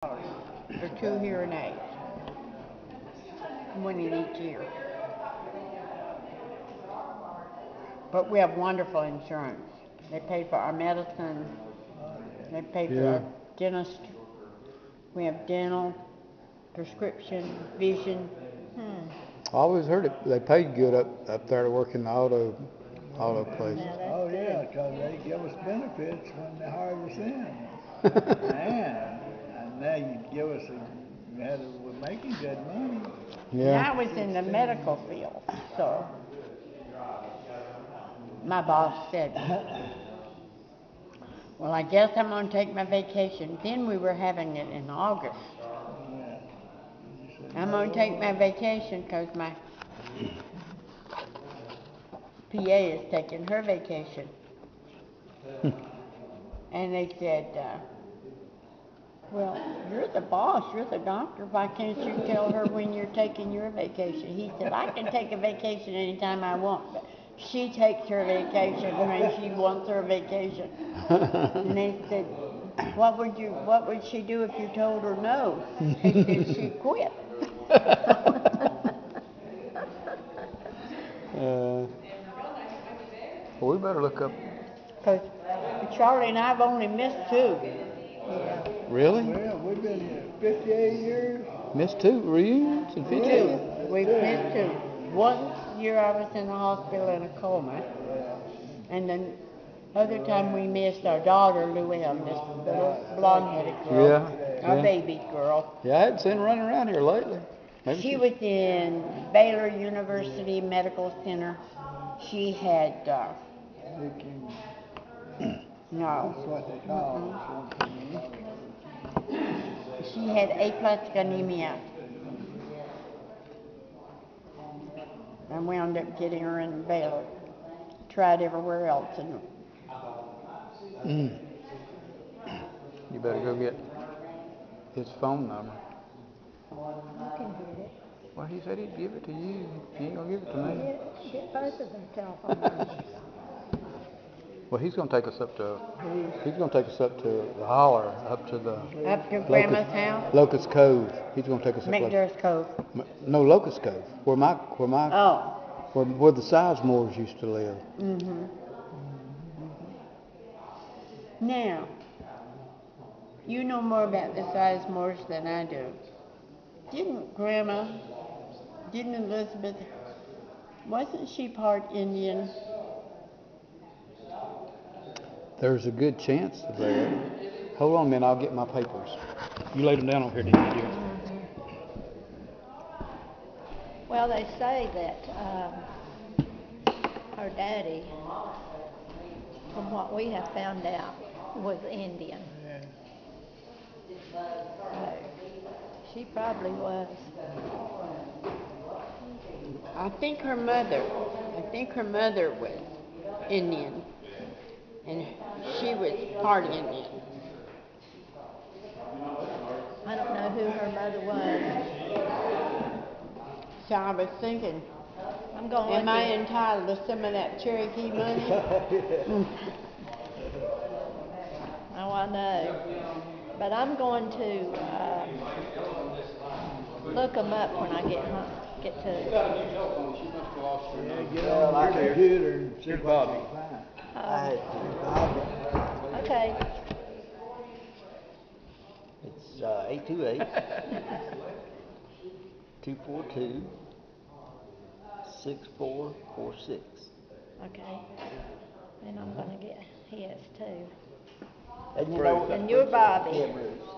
for 2 hearing aids, one in each ear. But we have wonderful insurance. They pay for our medicine. They pay for our dentist. We have dental, prescription, vision. I always heard it. They paid good up there to work in the auto place. Oh yeah, because they give us benefits when they hired us in. And now you give us we're making good money. Yeah. And I was in the medical field, so my boss said, well, I guess I'm going to take my vacation. Then we were having it in August. I'm going to take my vacation because my PA is taking her vacation. And they said, well, you're the boss, you're the doctor. Why can't you tell her when you're taking your vacation? He said, I can take a vacation anytime I want, but she takes her vacation when she wants her vacation. And they said, what would she do if you told her no? They said she'd quit. Well, we better look up. Because Charlie and I've only missed 2. Yeah. Really? Well, we've been here 58 years. Missed 2 reunions in 58 years? We've missed 2. One year I was in the hospital in a coma. And then other time we missed our daughter, Luann, this little blonde-headed girl. Our baby girl. Yeah, I hadn't seen her running around here lately. Maybe she was in Baylor University Medical Center. She had, no. That's what they call She had aplastic anemia. And we wound up getting her in Baylor. Tried everywhere else. You better go get his phone number. I can get it. Well, he said he'd give it to you. He ain't gonna give it to me. Get both of them telephone numbers. Well, he's gonna take us up to the holler, up to Grandma's house? Locust Cove. He's gonna take us up. McDaris Cove. No, Locust Cove. Oh. Where the Sizemores used to live. Mm-hmm. Now, you know more about the Sizemores than I do. Didn't Elizabeth, wasn't she part Indian? There's a good chance of that. Hold on a minute, I'll get my papers. You laid them down over here, didn't you, dear? Well, they say that her daddy, from what we have found out, was Indian. She probably was. I think her mother was Indian, and she was part Indian. I don't know who her mother was. So I was thinking, am I entitled to some of that Cherokee money? Oh, I know. But I'm going to look them up when I get to. Get on your computer and see Bobby. Okay. It's 828-242-6446. Okay. And I'm going to get his too. And you're Bobby. Yeah, Bruce.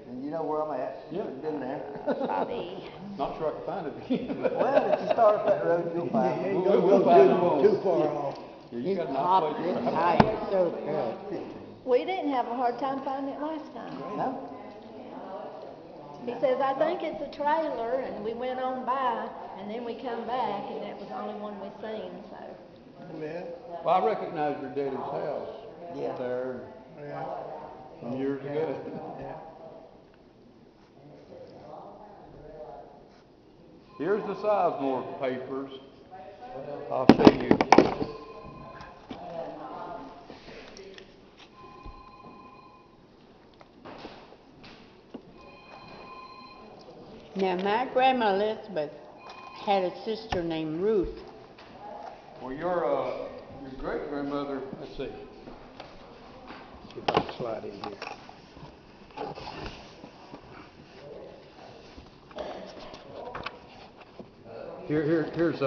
And you know where I'm at. Yeah. You've been there. Bobby. Not sure I can find it again. Well, if you start up that road, you'll find it. We'll find it. Too far off. Yeah, you got a nice place. It's so good. We didn't have a hard time finding it last time. No? He says, I think it's a trailer, and we went on by, and then we come back, and that was the only one we seen, so. Yeah. Well, I recognize your daddy's house. Yeah. There. From years ago. Here's the Sizemore papers. I'll show you. Now, my grandma Elizabeth had a sister named Ruth. Well, your great grandmother. Let's see. See if I can slide in here. Here's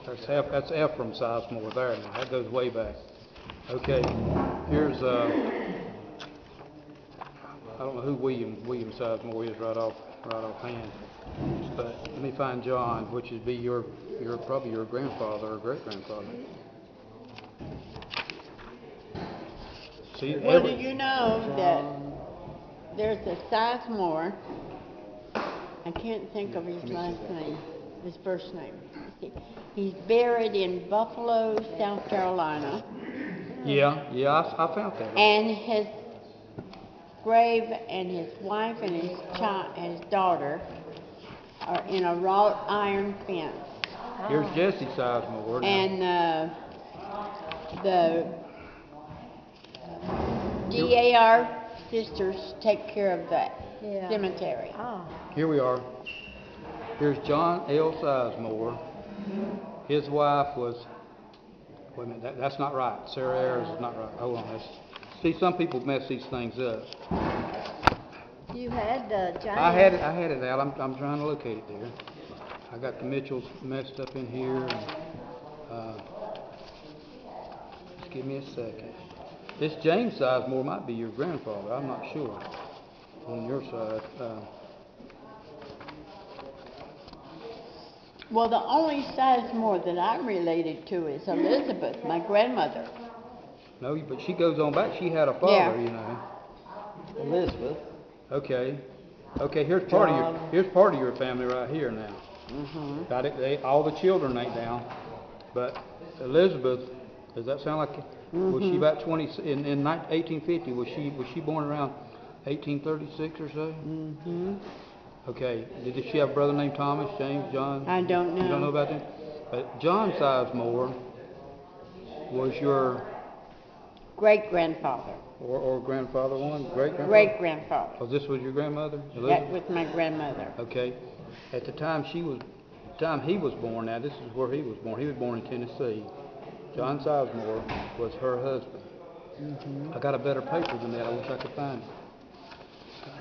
that's Ephraim Sizemore there now. That goes way back. Okay, here's I don't know who William Sizemore is right offhand, but let me find John, which would be your probably your grandfather or great grandfather. See, Well, do you know that there's a Sizemore? I can't think of his last name, his first name. He's buried in Buffalo, South Carolina. Yeah, I found that. And his grave and his wife and his child and his daughter are in a wrought iron fence. Here's Jesse Sizemore. And the DAR sisters take care of that cemetery. Oh. Here we are. Here's John L. Sizemore. His wife was, wait a minute, that's not right. Sarah Ayers is not right. Hold on. See, some people mess these things up. You had James. I had it out. I'm trying to locate it there. I got the Mitchells messed up in here. And, just give me a second. This James Sizemore might be your grandfather. I'm not sure. On your side. Well, the only Sizemore that I'm related to is Elizabeth, my grandmother. No, but she goes on back. She had a father, Yeah. you know. Elizabeth. Okay. Here's part of your family right here now. Mm-hmm. Got it. All the children ain't down, but Elizabeth. Does that sound like? Was she about 20 in 1850? Was she born around 1836 or so? Mm-hmm. Okay. Did she have a brother named Thomas, James, John? I don't know. You don't know about them? But John Sizemore was your Great-grandfather. or grandfather one, Great-grandfather. Oh, this was your grandmother? That was my grandmother. Okay. At the time he was born, now this is where he was born. He was born in Tennessee. John Sizemore was her husband. I got a better paper than that. I wish I could find it.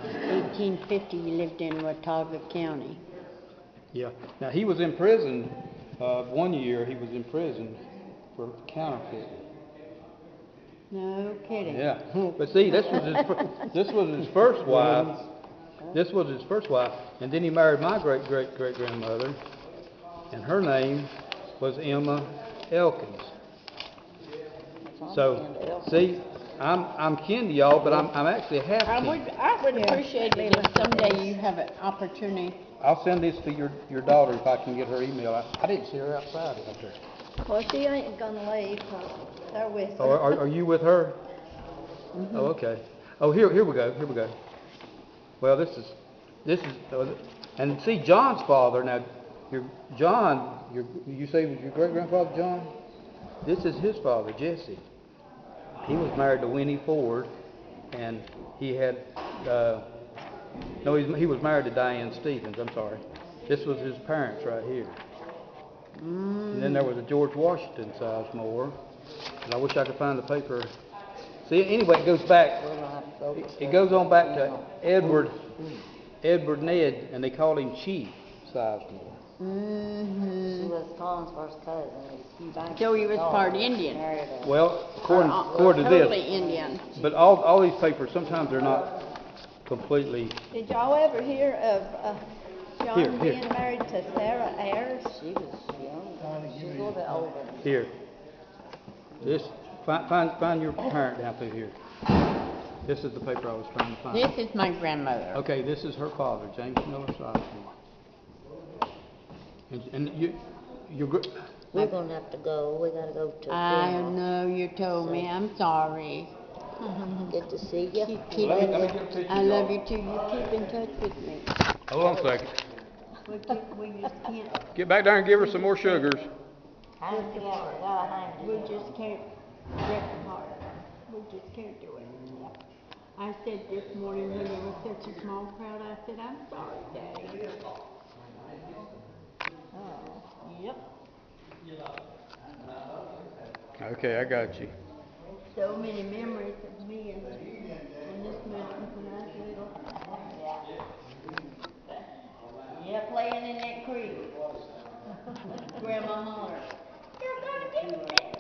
1850, he lived in Watauga County. Yeah. Now he was in prison. 1 year he was in prison for counterfeiting. No kidding. Yeah. But see, this was his first wife. This was his first wife, and then he married my great grandmother, and her name was Emma Elkins. So, see, I'm kin to y'all, but I'm actually half kin. I would appreciate it if someday you have an opportunity. I'll send this to your daughter if I can get her email. I didn't see her outside out there. Well, she ain't gonna leave 'cause they're with Oh, her. are you with her? Oh, okay. Oh, here we go. Well, this is, and see John's father. Now, you say was your great grandfather John? This is his father, Jesse. He was married to Winnie Ford, and he had, he was married to Diane Stevens. I'm sorry. This was his parents right here. And then there was a George Washington Sizemore, and I wish I could find the paper. See, anyway, it goes back. It goes on back to Edward Ned, and they called him Chief Sizemore. Mm-hmm. She was Tom's first cousin. So he was part Indian. Well, according to Totally this, Indian. but all these papers sometimes they're not completely. Did y'all ever hear of John Here. being married to Sarah Ayers? She was young. She's a little bit older. Here. This find your parent down through here. This is the paper I was trying to find. This is my grandmother. Okay, this is her father, James Miller Sizemore. And you're good. We're gonna have to go. We gotta go to a I funeral. know you told me. I'm sorry. Good to see you. Keep Let me in, get a picture, I love y'all. you too. You keep in touch with me. Hold on a second. We just can't. Get back there and give her some more sugars. We just can't rip apart. We just can't do it. I said this morning when there was such a small crowd, I said, I'm sorry, Daddy. Oh. Yep. Okay, I got you. So many memories of me and on this mountain when I was little. Yeah, playing in that creek. Grandma hollered, you're gonna get